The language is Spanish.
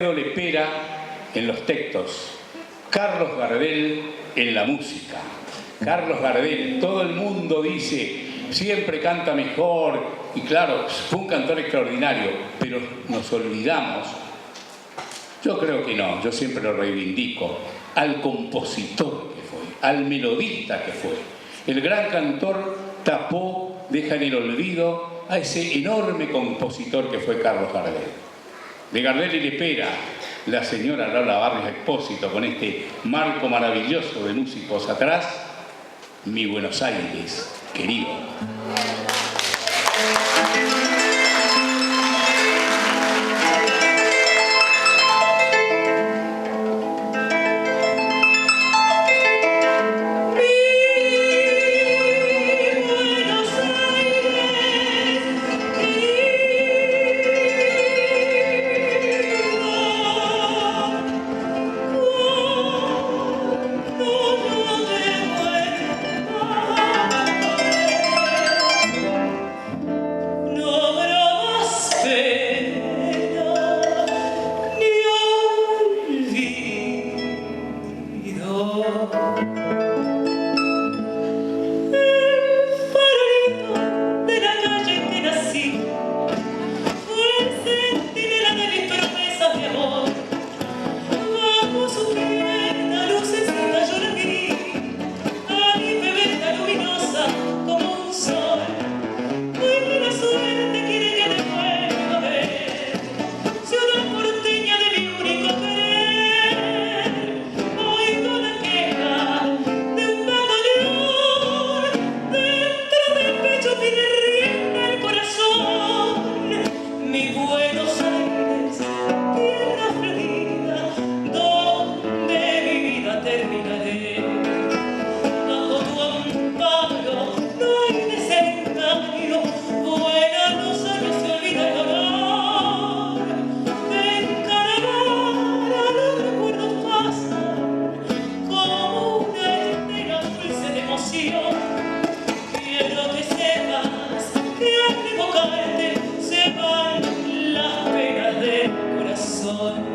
Lepera en los textos, Carlos Gardel en la música. Carlos Gardel, todo el mundo dice, siempre canta mejor, y claro, fue un cantor extraordinario, pero nos olvidamos, yo creo que no, yo siempre lo reivindico, al compositor que fue, al melodista que fue. El gran cantor tapó, deja en el olvido a ese enorme compositor que fue Carlos Gardel. De Gardel y Lepera, la señora Lola Barrios Expósito, con este marco maravilloso de músicos atrás, mi Buenos Aires, querido. Se van las penas del corazón.